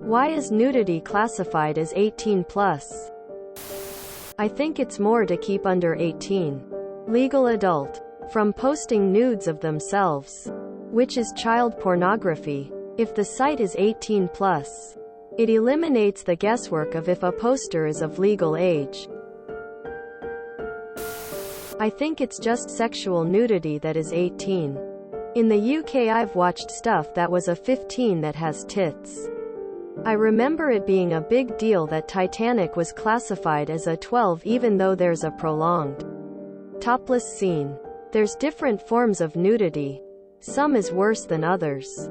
Why is nudity classified as 18 plus? I think it's more to keep under 18 legal adult from posting nudes of themselves, which is child pornography. If the site is 18 plus, it eliminates the guesswork of if a poster is of legal age. I think it's just sexual nudity that is 18. In the UK I've watched stuff that was a 15 that has tits. I remember it being a big deal that Titanic was classified as a 12 even though there's a prolonged topless scene. There's different forms of nudity. Some is worse than others.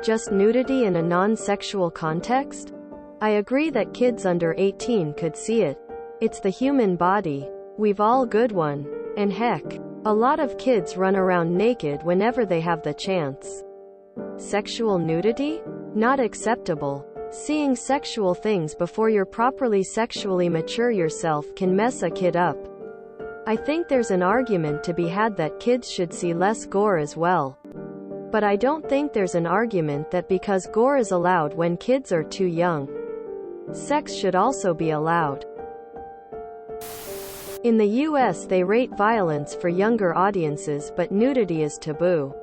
Just nudity in a non-sexual context? I agree that kids under 18 could see it. It's the human body. We've all good one. And heck, a lot of kids run around naked whenever they have the chance. Sexual nudity? Not acceptable. Seeing sexual things before you're properly sexually mature yourself can mess a kid up. I think there's an argument to be had that kids should see less gore as well. But I don't think there's an argument that because gore is allowed when kids are too young, sex should also be allowed. In the US they rate violence for younger audiences but nudity is taboo.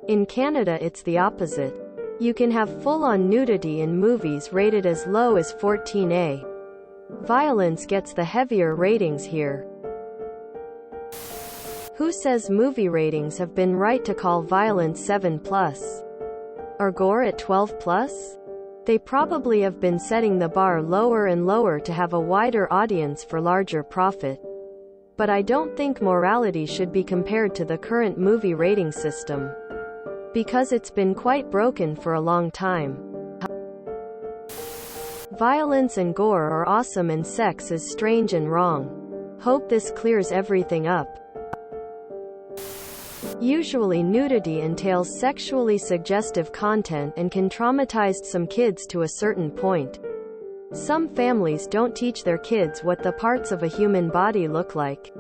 In Canada it's the opposite. You can have full-on nudity in movies rated as low as 14A. Violence gets the heavier ratings here. Who says movie ratings have been right to call violence 7+? Or gore at 12+? They probably have been setting the bar lower and lower to have a wider audience for larger profit. But I don't think morality should be compared to the current movie rating system, because it's been quite broken for a long time. Violence and gore are awesome and sex is strange and wrong. Hope this clears everything up. Usually nudity entails sexually suggestive content and can traumatize some kids to a certain point. Some families don't teach their kids what the parts of a human body look like.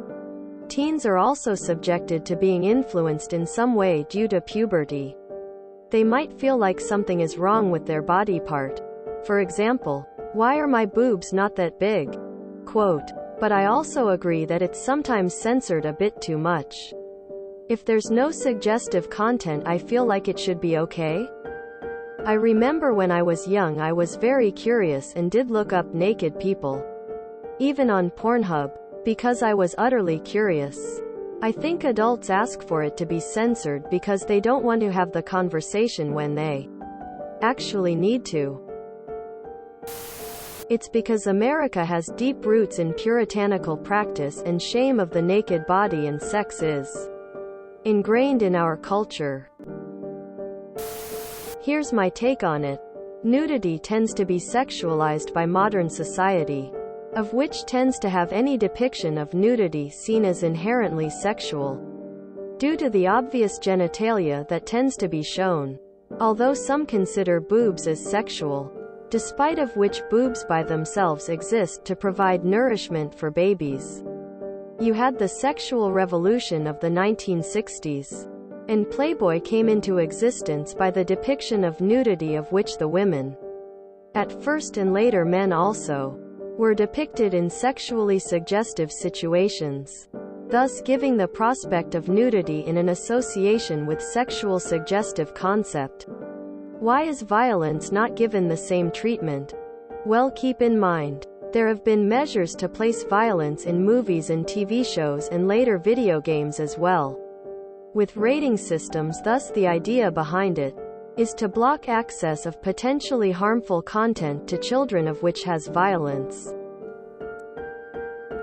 Teens are also subjected to being influenced in some way due to puberty. They might feel like something is wrong with their body part. For example, why are my boobs not that big? Quote. But I also agree that it's sometimes censored a bit too much. If there's no suggestive content, I feel like it should be okay. I remember when I was young I was very curious and did look up naked people, even on Pornhub, because I was utterly curious. I think adults ask for it to be censored because they don't want to have the conversation when they actually need to. It's because America has deep roots in puritanical practice and shame of the naked body, and sex is ingrained in our culture. Here's my take on it. Nudity tends to be sexualized by modern society, of which tends to have any depiction of nudity seen as inherently sexual, due to the obvious genitalia that tends to be shown. Although some consider boobs as sexual, despite of which boobs by themselves exist to provide nourishment for babies. You had the sexual revolution of the 1960s. And Playboy came into existence by the depiction of nudity of which the women, at first and later men also, were depicted in sexually suggestive situations, thus giving the prospect of nudity in an association with sexual suggestive concept. Why is violence not given the same treatment? Well, keep in mind, there have been measures to place violence in movies and TV shows and later video games as well, with rating systems. Thus the idea behind it is to block access of potentially harmful content to children of which has violence.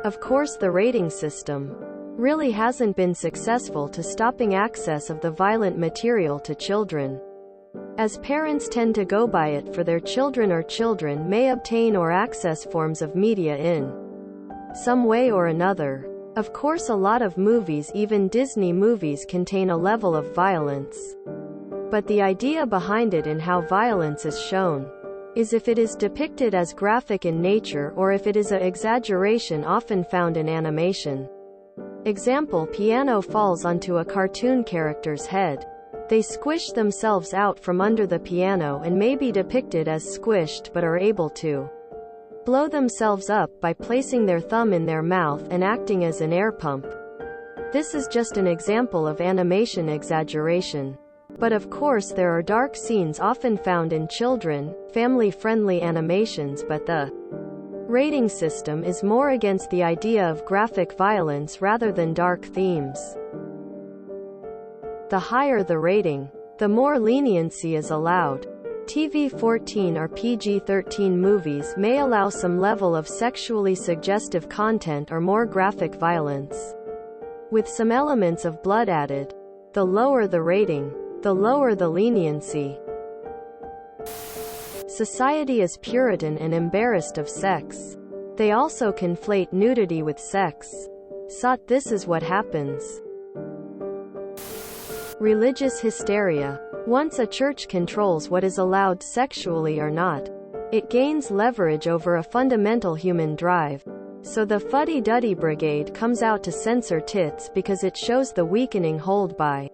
Of course the rating system really hasn't been successful to stopping access of the violent material to children, as parents tend to go by it for their children, or children may obtain or access forms of media in some way or another. Of course a lot of movies, even Disney movies, contain a level of violence. But the idea behind it and how violence is shown is if it is depicted as graphic in nature or if it is an exaggeration often found in animation. Example: piano falls onto a cartoon character's head. They squish themselves out from under the piano and may be depicted as squished but are able to blow themselves up by placing their thumb in their mouth and acting as an air pump. This is just an example of animation exaggeration. But of course there are dark scenes often found in children, family-friendly animations, but the rating system is more against the idea of graphic violence rather than dark themes. The higher the rating, the more leniency is allowed. TV-14 or PG-13 movies may allow some level of sexually suggestive content or more graphic violence, with some elements of blood added. The lower the rating, the lower the leniency. Society is Puritan and embarrassed of sex. They also conflate nudity with sex. This is what happens. Religious hysteria. Once a church controls what is allowed sexually or not, it gains leverage over a fundamental human drive. So the fuddy-duddy brigade comes out to censor tits because it shows the weakening hold by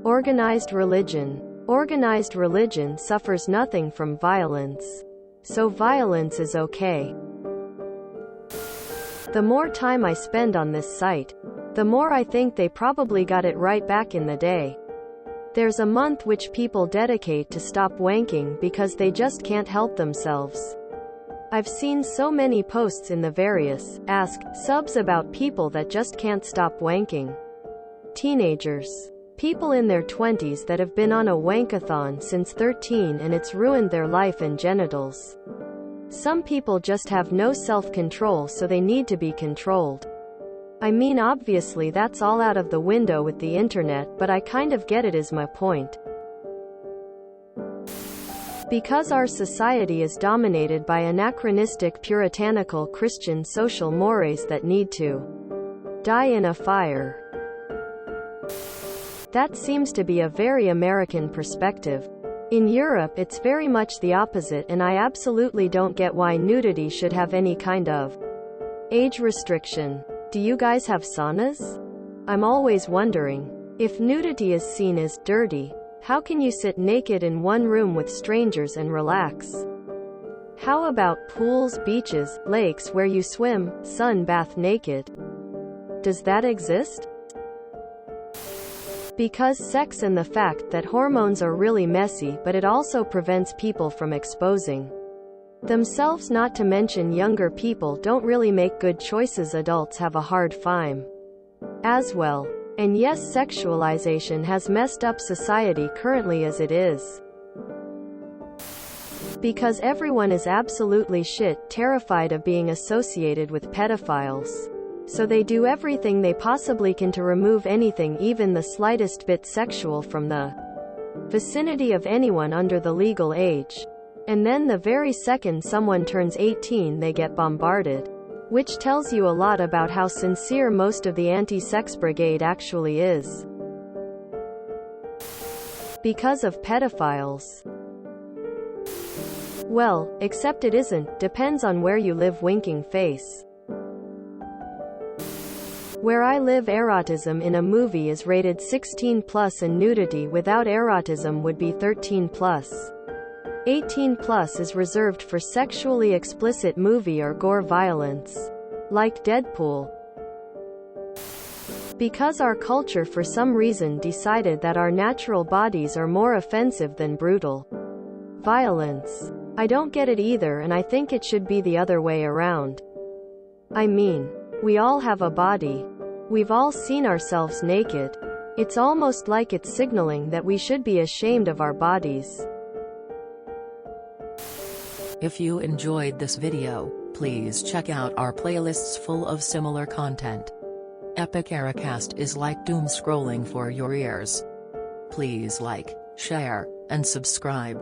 organized religion. Organized religion suffers nothing from violence. So violence is okay. The more time I spend on this site, the more I think they probably got it right back in the day. There's a month which people dedicate to stop wanking because they just can't help themselves. I've seen so many posts in the various Ask subs about people that just can't stop wanking. Teenagers. People in their 20s that have been on a wankathon since 13 and it's ruined their life and genitals. Some people just have no self-control, so they need to be controlled. I mean, obviously that's all out of the window with the internet, but I kind of get it is my point. Because our society is dominated by anachronistic puritanical Christian social mores that need to die in a fire. That seems to be a very American perspective. In Europe it's very much the opposite, and I absolutely don't get why nudity should have any kind of age restriction. Do you guys have saunas? I'm always wondering. If nudity is seen as dirty, how can you sit naked in one room with strangers and relax? How about pools, beaches, lakes where you swim, sunbathe naked? Does that exist? Because sex and the fact that hormones are really messy, but it also prevents people from exposing themselves, not to mention younger people don't really make good choices. Adults have a hard time as well. And yes, sexualization has messed up society currently as it is. Because everyone is absolutely terrified of being associated with pedophiles. So they do everything they possibly can to remove anything even the slightest bit sexual from the vicinity of anyone under the legal age. And then the very second someone turns 18 they get bombarded. Which tells you a lot about how sincere most of the anti-sex brigade actually is. Because of pedophiles. Well, except it isn't, depends on where you live. Winking face. Where I live, erotism in a movie is rated 16+ and nudity without erotism would be 13+. 18+ is reserved for sexually explicit movie or gore violence, like Deadpool. Because our culture for some reason decided that our natural bodies are more offensive than brutal violence. I don't get it either, and I think it should be the other way around. I mean, we all have a body. We've all seen ourselves naked. It's almost like it's signaling that we should be ashamed of our bodies. If you enjoyed this video, please check out our playlists full of similar content. Epic Ericast is like doom scrolling for your ears. Please like, share, and subscribe.